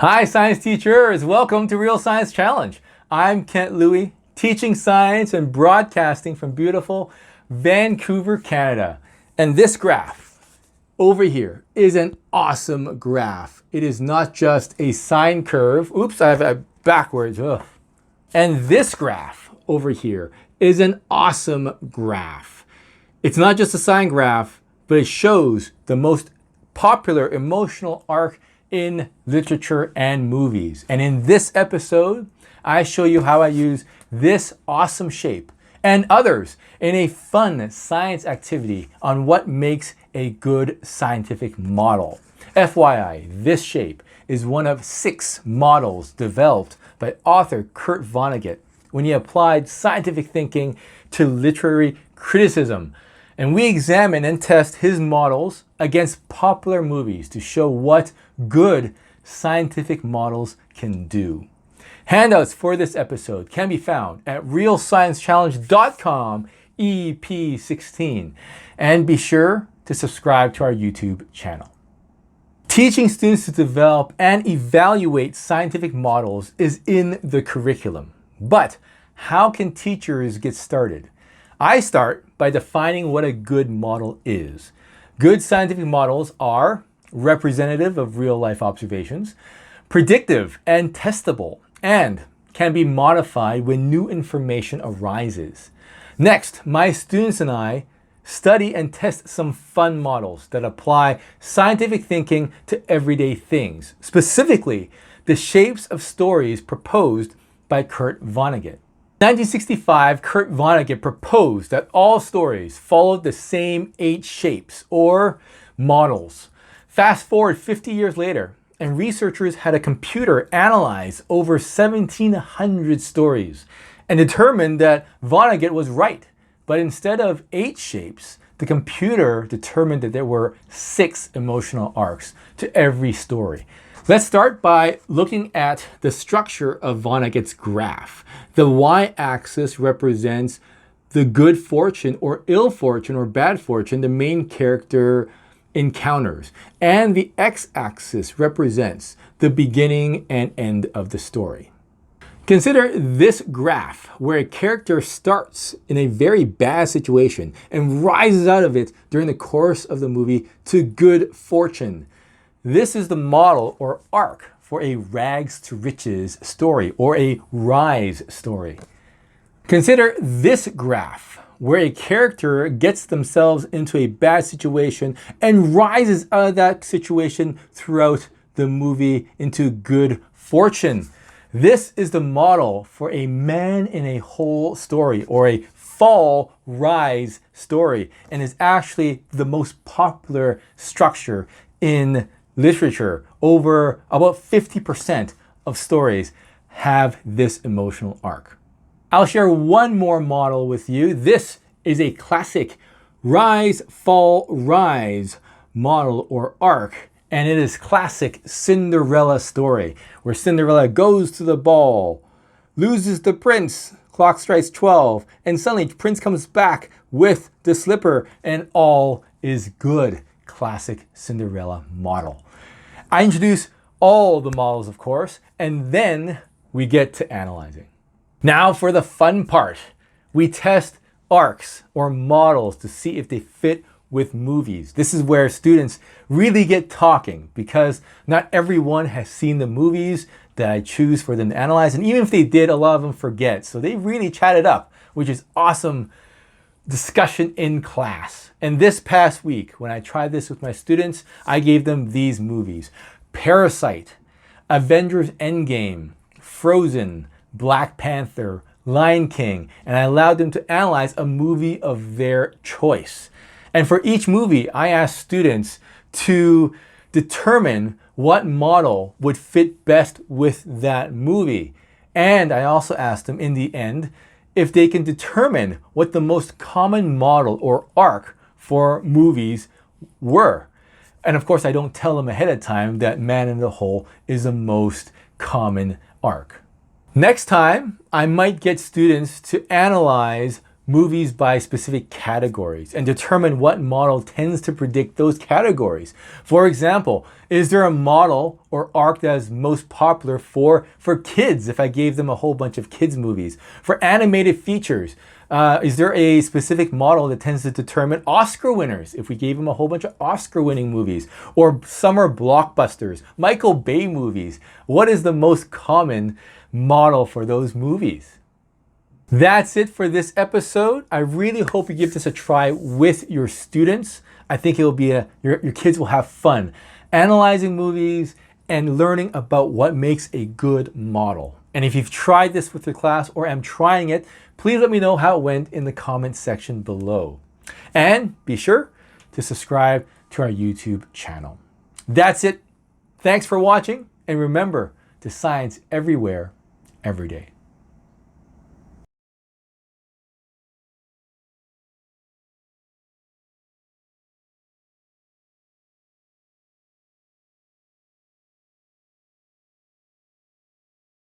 Hi, science teachers. Welcome to Real Science Challenge. I'm Kent Louie, teaching science and broadcasting from beautiful Vancouver, Canada. And this graph over here is an awesome graph. It is not just a sine curve. Oops, I have it backwards. Ugh. And this graph over here is an awesome graph. It's not just a sine graph, but it shows the most popular emotional arc in literature and movies. And in this episode, I show you how I use this awesome shape and others in a fun science activity on what makes a good scientific model. FYI, this shape is one of 6 models developed by author Kurt Vonnegut when he applied scientific thinking to literary criticism. And we examine and test his models against popular movies to show what good scientific models can do. Handouts for this episode can be found at realsciencechallenge.com EP16. And be sure to subscribe to our YouTube channel. Teaching students to develop and evaluate scientific models is in the curriculum. But how can teachers get started? I start by defining what a good model is. Good scientific models are representative of real-life observations, predictive and testable, and can be modified when new information arises. Next, my students and I study and test some fun models that apply scientific thinking to everyday things, specifically the shapes of stories proposed by Kurt Vonnegut. In 1965, Kurt Vonnegut proposed that all stories followed the same 8 shapes, or models. Fast forward 50 years later, and researchers had a computer analyze over 1,700 stories and determined that Vonnegut was right. But instead of 8 shapes, the computer determined that there were 6 emotional arcs to every story. Let's start by looking at the structure of Vonnegut's graph. The y-axis represents the good fortune or ill fortune or bad fortune the main character encounters. And the x-axis represents the beginning and end of the story. Consider this graph where a character starts in a very bad situation and rises out of it during the course of the movie to good fortune. This is the model or arc for a rags to riches story or a rise story. Consider this graph where a character gets themselves into a bad situation and rises out of that situation throughout the movie into good fortune. This is the model for a man in a hole story or a fall rise story, and is actually the most popular structure in literature. Over about 50% of stories have this emotional arc. I'll share one more model with you. This is a classic rise, fall, rise model or arc. And it is classic Cinderella story, where Cinderella goes to the ball, loses the prince, clock strikes 12, and suddenly prince comes back with the slipper and all is good. Classic Cinderella model. I introduce all the models, of course, and then we get to analyzing. Now for the fun part. We test arcs or models to see if they fit with movies. This is where students really get talking because not everyone has seen the movies that I choose for them to analyze. And even if they did, a lot of them forget. So they really chat it up, which is awesome discussion in class. And this past week, when I tried this with my students, I gave them these movies: Parasite, Avengers Endgame, Frozen, Black Panther, Lion King, and I allowed them to analyze a movie of their choice. And for each movie, I asked students to determine what model would fit best with that movie. And I also asked them in the end if they can determine what the most common model or arc for movies were. And of course, I don't tell them ahead of time that Man in the Hole is the most common arc. Next time, I might get students to analyze movies by specific categories and determine what model tends to predict those categories. For example, is there a model or arc that is most popular for kids if I gave them a whole bunch of kids movies? For animated features, is there a specific model that tends to determine Oscar winners if we gave them a whole bunch of Oscar winning movies? Or summer blockbusters, Michael Bay movies? What is the most common model for those movies? That's it for this episode. I really hope you give this a try with your students. I think it'll be your kids will have fun analyzing movies and learning about what makes a good model. And if you've tried this with your class or am trying it, please let me know how it went in the comment section below. And be sure to subscribe to our YouTube channel. That's it. Thanks for watching. And remember to science everywhere, every day.